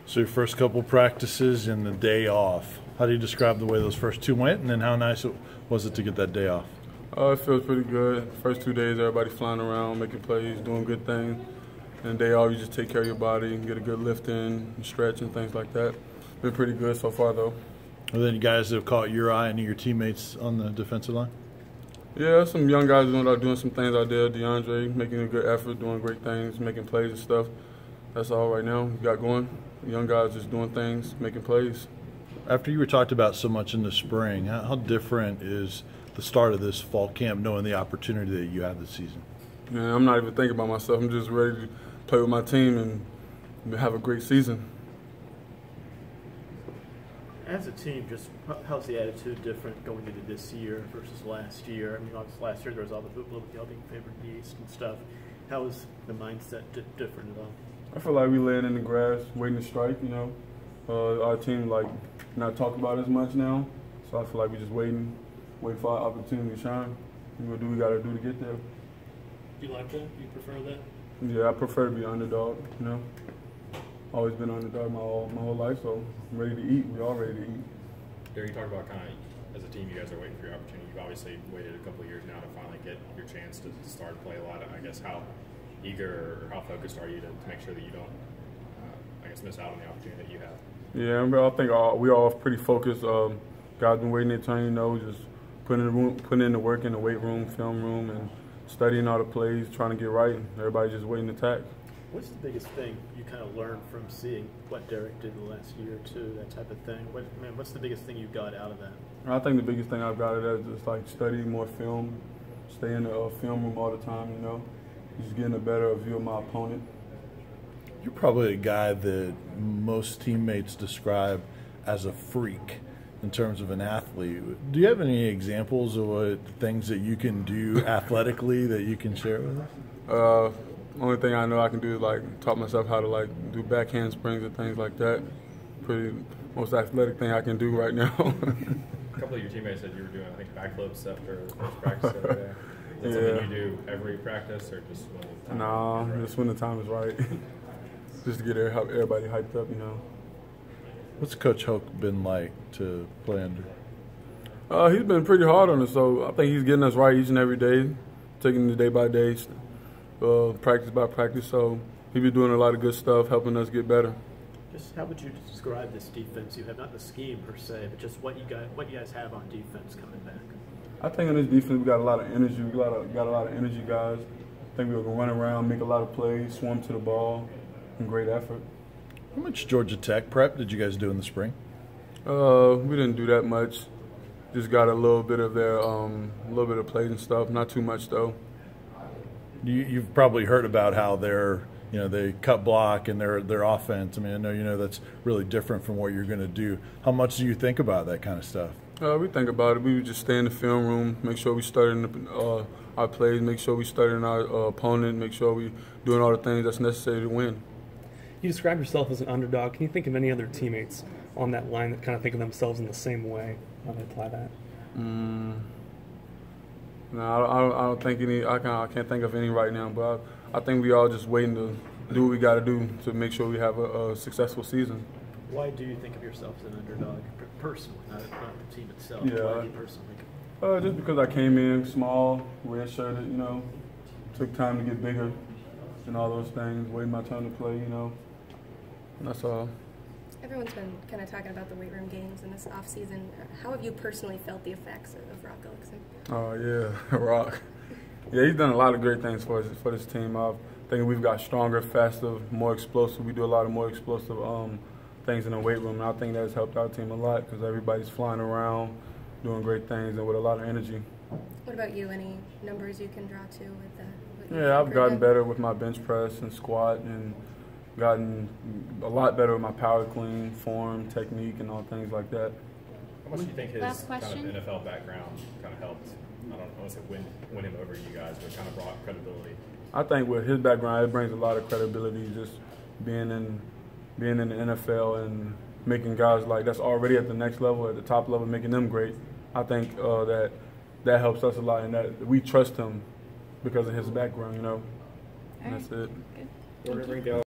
So your first couple practices and the day off, how do you describe the way those first two went, and then how nice was it to get that day off? It feels pretty good. First 2 days, everybody flying around, making plays, doing good things. And the day off, you just take care of your body, get a good lift in, stretch and things like that. Been pretty good so far, though. And then you guys have caught your eye, any of your teammates on the defensive line? Yeah, some young guys doing some things out there. DeAndre making a good effort, doing great things, making plays and stuff. That's all right now. We got going. Young guys just doing things, making plays. After you were talked about so much in the spring, how different is the start of this fall camp knowing the opportunity that you had this season? Man, I'm not even thinking about myself. I'm just ready to play with my team and have a great season. As a team, just how's the attitude different going into this year versus last year? I mean, obviously last year there was all the little y'all being favored in the East and stuff. How is the mindset different at all? I feel like we laying in the grass, waiting to strike. Our team not talking about it as much now, so I feel like we just waiting for our opportunity to shine. We'll do what we got to do to get there. Do you like that? Do you prefer that? Yeah, I prefer to be underdog. Always been underdog my whole life, so I'm ready to eat. We all ready to eat. Derek, you talked about kind of as a team, you guys are waiting for your opportunity. You've obviously waited a couple of years now to finally get your chance to start to play a lot. I guess how eager or how focused are you to make sure that you don't, miss out on the opportunity that you have? Yeah, I think we all pretty focused. Guys been waiting their turn, just putting in the work in the weight room, film room, and studying all the plays, trying to get right. Everybody just waiting to attack. What's the biggest thing you kind of learned from seeing what Derek did the last year or two, that type of thing? What's the biggest thing you got out of that? I think the biggest thing I've got out of that is just studying more film, stay in the film room all the time, just getting a better view of my opponent. You're probably a guy that most teammates describe as a freak in terms of an athlete. Do you have any examples of things that you can do athletically that you can share with us? Only thing I know I can do is taught myself how to do back handsprings and things like that. Most athletic thing I can do right now. A couple of your teammates said you were doing, I think, backflips after first practice the other day. Is that something you do every practice or just when the time? Nah, just when the time is right. Just to get everybody hyped up, What's Coach Hoke been like to play under? He's been pretty hard on us, so I think he's getting us right each and every day, taking it day by day, practice by practice. So he's been doing a lot of good stuff, helping us get better. Just how would you describe this defense you have? Not the scheme per se, but just what you guys have on defense coming back. I think in this defense we got a lot of energy. We got a lot of energy guys. I think we're gonna run around, make a lot of plays, swarm to the ball, and great effort. How much Georgia Tech prep did you guys do in the spring? We didn't do that much. Just got a little bit of plays and stuff. Not too much though. You've probably heard about how they cut block and their offense. I mean, I know that's really different from what you're going to do. How much do you think about that kind of stuff? We think about it. We would just stay in the film room, make sure we studying our plays, make sure we studying our opponent, make sure we doing all the things that's necessary to win. You describe yourself as an underdog. Can you think of any other teammates on that line that kind of think of themselves in the same way? How they apply that? No, I don't think any. I can't think of any right now. But I think we all just waiting to do what we got to do to make sure we have a successful season. Why do you think of yourself as an underdog personally, not the team itself? Yeah. Why do you personally? Just because I came in small, red-shirted, took time to get bigger and all those things, waiting my turn to play, That's all. Everyone's been kind of talking about the weight room games in this offseason. How have you personally felt the effects of Rock Ellickson? Oh, yeah, Rock. Yeah, he's done a lot of great things for this team. I think we've got stronger, faster, more explosive. We do a lot of more explosive things in the weight room, and I think that's helped our team a lot because everybody's flying around, doing great things, and with a lot of energy. What about you? Any numbers you can draw to with the? Yeah, I've gotten better with my bench press and squat, and gotten a lot better with my power clean, form, technique, and all things like that. How much do you think his kind of NFL background kind of helped? I don't want to say win him over you guys, but kind of brought credibility. I think with his background, it brings a lot of credibility. Just being in the NFL and making guys that's already at the next level, at the top level, making them great. I think that helps us a lot, and that we trust him because of his background. And that's it. Good.